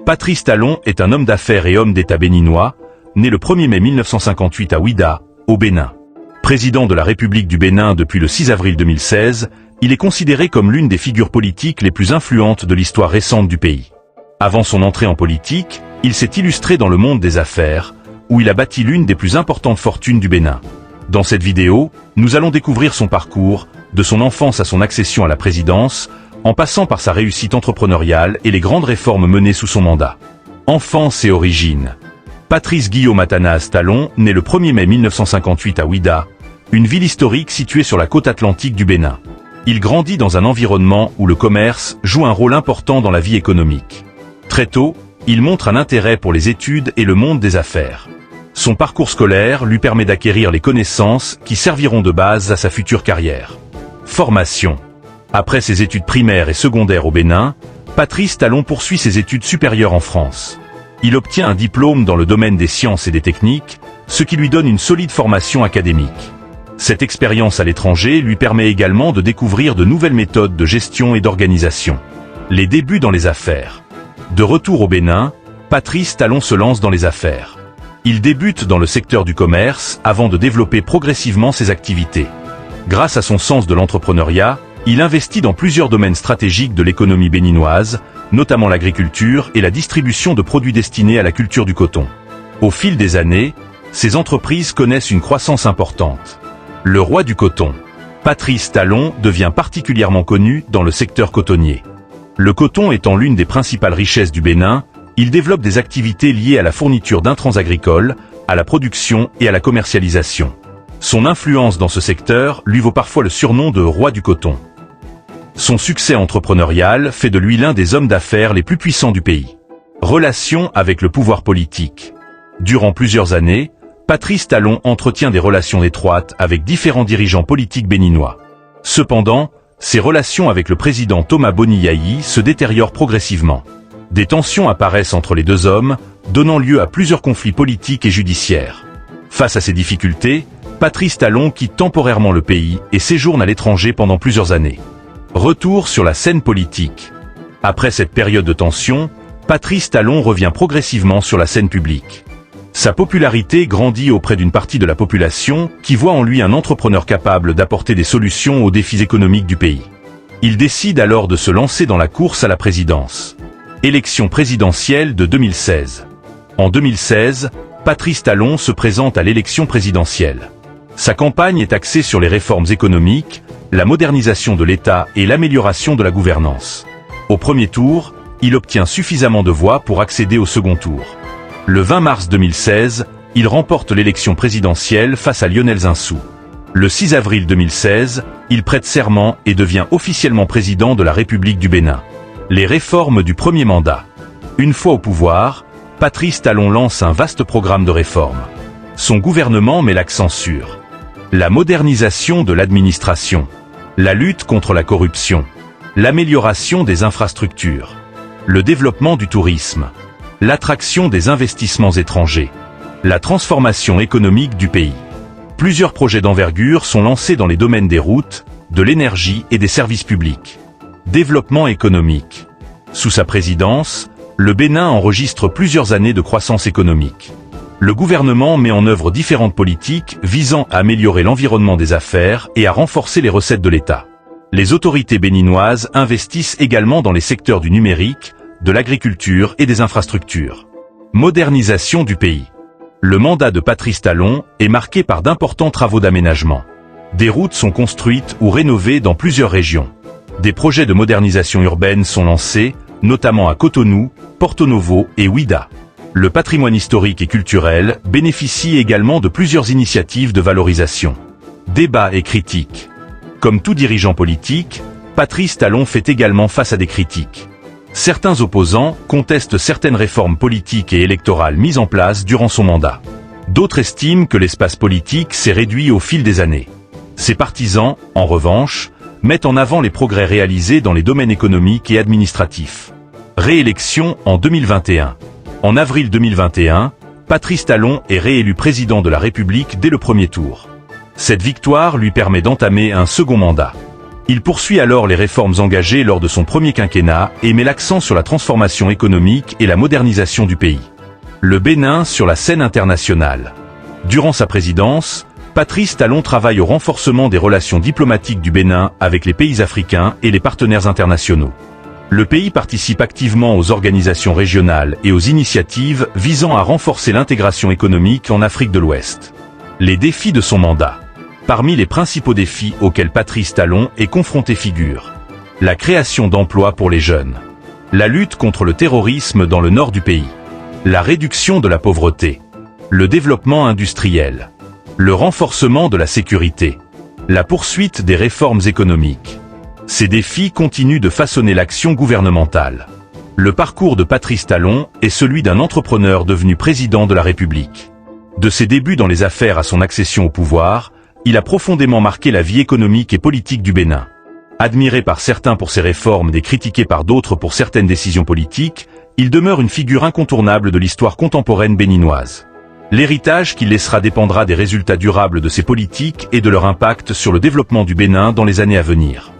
Patrice Talon est un homme d'affaires et homme d'État béninois, né le 1er mai 1958 à Ouidah, au Bénin. Président de la République du Bénin depuis le 6 avril 2016, il est considéré comme l'une des figures politiques les plus influentes de l'histoire récente du pays. Avant son entrée en politique, il s'est illustré dans le monde des affaires, où il a bâti l'une des plus importantes fortunes du Bénin. Dans cette vidéo, nous allons découvrir son parcours, de son enfance à son accession à la présidence, en passant par sa réussite entrepreneuriale et les grandes réformes menées sous son mandat. Enfance et origine. Patrice Guillaume Athanase Talon, né le 1er mai 1958 à Ouidah, une ville historique située sur la côte atlantique du Bénin. Il grandit dans un environnement où le commerce joue un rôle important dans la vie économique. Très tôt, il montre un intérêt pour les études et le monde des affaires. Son parcours scolaire lui permet d'acquérir les connaissances qui serviront de base à sa future carrière. Formation. Après ses études primaires et secondaires au Bénin, Patrice Talon poursuit ses études supérieures en France. Il obtient un diplôme dans le domaine des sciences et des techniques, ce qui lui donne une solide formation académique. Cette expérience à l'étranger lui permet également de découvrir de nouvelles méthodes de gestion et d'organisation. Les débuts dans les affaires. De retour au Bénin, Patrice Talon se lance dans les affaires. Il débute dans le secteur du commerce avant de développer progressivement ses activités. Grâce à son sens de l'entrepreneuriat, il investit dans plusieurs domaines stratégiques de l'économie béninoise, notamment l'agriculture et la distribution de produits destinés à la culture du coton. Au fil des années, ces entreprises connaissent une croissance importante. Le roi du coton. Patrice Talon devient particulièrement connu dans le secteur cotonnier. Le coton étant l'une des principales richesses du Bénin, il développe des activités liées à la fourniture d'intrants agricoles, à la production et à la commercialisation. Son influence dans ce secteur lui vaut parfois le surnom de roi du coton. Son succès entrepreneurial fait de lui l'un des hommes d'affaires les plus puissants du pays. Relations avec le pouvoir politique. Durant plusieurs années, Patrice Talon entretient des relations étroites avec différents dirigeants politiques béninois. Cependant, ses relations avec le président Thomas Boni Yayi se détériorent progressivement. Des tensions apparaissent entre les deux hommes, donnant lieu à plusieurs conflits politiques et judiciaires. Face à ces difficultés, Patrice Talon quitte temporairement le pays et séjourne à l'étranger pendant plusieurs années. Retour sur la scène politique. Après cette période de tension, Patrice Talon revient progressivement sur la scène publique. Sa popularité grandit auprès d'une partie de la population qui voit en lui un entrepreneur capable d'apporter des solutions aux défis économiques du pays. Il décide alors de se lancer dans la course à la présidence. Élection présidentielle de 2016. En 2016, Patrice Talon se présente à l'élection présidentielle. Sa campagne est axée sur les réformes économiques, la modernisation de l'État et l'amélioration de la gouvernance. Au premier tour, il obtient suffisamment de voix pour accéder au second tour. Le 20 mars 2016, il remporte l'élection présidentielle face à Lionel Zinsou. Le 6 avril 2016, il prête serment et devient officiellement président de la République du Bénin. Les réformes du premier mandat. Une fois au pouvoir, Patrice Talon lance un vaste programme de réformes. Son gouvernement met l'accent sur la modernisation de l'administration, la lutte contre la corruption, l'amélioration des infrastructures, le développement du tourisme, l'attraction des investissements étrangers, la transformation économique du pays. Plusieurs projets d'envergure sont lancés dans les domaines des routes, de l'énergie et des services publics. Développement économique. Sous sa présidence, le Bénin enregistre plusieurs années de croissance économique. Le gouvernement met en œuvre différentes politiques visant à améliorer l'environnement des affaires et à renforcer les recettes de l'État. Les autorités béninoises investissent également dans les secteurs du numérique, de l'agriculture et des infrastructures. Modernisation du pays. Le mandat de Patrice Talon est marqué par d'importants travaux d'aménagement. Des routes sont construites ou rénovées dans plusieurs régions. Des projets de modernisation urbaine sont lancés, notamment à Cotonou, Porto Novo et Ouidah. Le patrimoine historique et culturel bénéficie également de plusieurs initiatives de valorisation. Débats et critiques. Comme tout dirigeant politique, Patrice Talon fait également face à des critiques. Certains opposants contestent certaines réformes politiques et électorales mises en place durant son mandat. D'autres estiment que l'espace politique s'est réduit au fil des années. Ses partisans, en revanche, mettent en avant les progrès réalisés dans les domaines économiques et administratifs. Réélection en 2021. En avril 2021, Patrice Talon est réélu président de la République dès le premier tour. Cette victoire lui permet d'entamer un second mandat. Il poursuit alors les réformes engagées lors de son premier quinquennat et met l'accent sur la transformation économique et la modernisation du pays. Le Bénin sur la scène internationale. Durant sa présidence, Patrice Talon travaille au renforcement des relations diplomatiques du Bénin avec les pays africains et les partenaires internationaux. Le pays participe activement aux organisations régionales et aux initiatives visant à renforcer l'intégration économique en Afrique de l'Ouest. Les défis de son mandat. Parmi les principaux défis auxquels Patrice Talon est confronté figurent la création d'emplois pour les jeunes, la lutte contre le terrorisme dans le nord du pays, la réduction de la pauvreté, le développement industriel, le renforcement de la sécurité, la poursuite des réformes économiques. Ces défis continuent de façonner l'action gouvernementale. Le parcours de Patrice Talon est celui d'un entrepreneur devenu président de la République. De ses débuts dans les affaires à son accession au pouvoir, il a profondément marqué la vie économique et politique du Bénin. Admiré par certains pour ses réformes et critiqué par d'autres pour certaines décisions politiques, il demeure une figure incontournable de l'histoire contemporaine béninoise. L'héritage qu'il laissera dépendra des résultats durables de ses politiques et de leur impact sur le développement du Bénin dans les années à venir.